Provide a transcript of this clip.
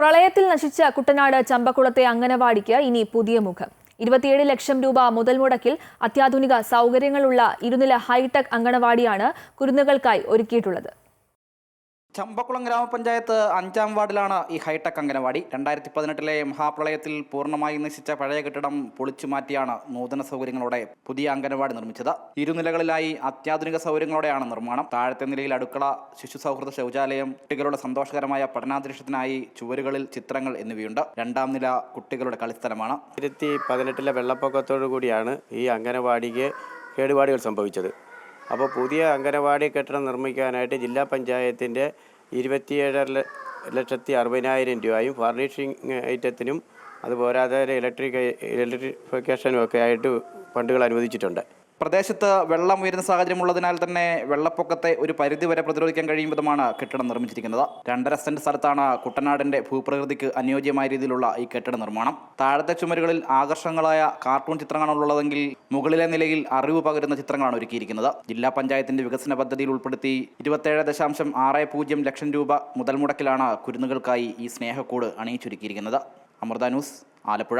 പ്രളയത്തിൽ നശിച്ച കുട്ടനാട് ചമ്പക്കുളത്തെ അംഗനവാടിക്ക് ഇനി പുതിയ മുഖം. 27 ലക്ഷം രൂപ മുതൽ മുടക്കിൽ അത്യാധുനിക സൗകര്യങ്ങളുള്ള ഇരുനില ഹൈടെക് അംഗനവാടിയാണ് കുരുന്നുകൾക്കായി ഒരുക്കിയിട്ടുള്ളത്. ചമ്പക്കുളം ഗ്രാമപഞ്ചായത്ത് 5-ാം വാർഡിലാണ് ഈ ഹൈടെക് അംഗനവാടി. 2018-ലെ മഹാപ്രളയത്തിൽ പൂർണ്ണമായി നശിച്ച പഴയ കെട്ടിടം പൊളിച്ചു മാറ്റിയാണ് നൂതന സൗകര്യങ്ങളോടെ പുതിയ അംഗനവാടി നിർമ്മിച്ചത്. ഇരുനിലകളിലായി അത്യാധുനിക സൗകര്യങ്ങളോടെയാണ് നിർമ്മാണം. താഴത്തെ നിലയിൽ അടുക്കള, ശിശു സൗഹൃദ ശൗചാലയം, കുട്ടികളുടെ സന്തോഷകരമായ പഠനാന്തരീക്ഷത്തിനായി ചുവരുകളിൽ ചിത്രങ്ങൾ എന്നിവയുണ്ട്. 2-ാം നില കുട്ടികളുടെ കളിസ്ഥലമാണ്. 2018-ലെ വെള്ളപ്പൊക്കത്തോടു കൂടിയാണ് ഈ അംഗനവാടിക്ക് കേടുപാടുകൾ സംഭവിച്ചത്. അപ്പോൾ പുതിയ അംഗനവാടി കെട്ടിടം നിർമ്മിക്കാനായിട്ട് ജില്ലാ പഞ്ചായത്തിൻ്റെ 27,60,000 രൂപയും ഫർണിഷിംഗ് ഐറ്റത്തിനും അതുപോരാതെ ഇലക്ട്രിഫിക്കേഷനും ഒക്കെ ആയിട്ട് ഫണ്ടുകൾ അനുവദിച്ചിട്ടുണ്ട്. പ്രദേശത്ത് വെള്ളം ഉയരുന്ന സാഹചര്യമുള്ളതിനാൽ തന്നെ വെള്ളപ്പൊക്കത്തെ ഒരു പരിധിവരെ പ്രതിരോധിക്കാൻ കഴിയും വിധമാണ് കെട്ടിടം നിർമ്മിച്ചിരിക്കുന്നത്. 2.5 സെന്റ് സ്ഥലത്താണ് കുട്ടനാടിന്റെ ഭൂപ്രകൃതിക്ക് അനുയോജ്യമായ രീതിയിലുള്ള ഈ കെട്ടിട നിർമ്മാണം. താഴത്തെ ചുമരുകളിൽ ആകർഷകങ്ങളായ കാർട്ടൂൺ ചിത്രങ്ങളാണ് ഉള്ളതെങ്കിൽ മുകളിലെ നിലയിൽ അറിവ് പകരുന്ന ചിത്രങ്ങളാണ് ഒരുക്കിയിരിക്കുന്നത്. ജില്ലാ പഞ്ചായത്തിന്റെ വികസന പദ്ധതിയിൽ ഉൾപ്പെടുത്തി 27.60 ലക്ഷം രൂപ മുതൽ മുടക്കിലാണ് കുരുന്നുകൾക്കായി ഈ സ്നേഹക്കൂട് അണിയിച്ചൊരുക്കിയിരിക്കുന്നത്. അമൃത ന്യൂസ്, ആലപ്പുഴ.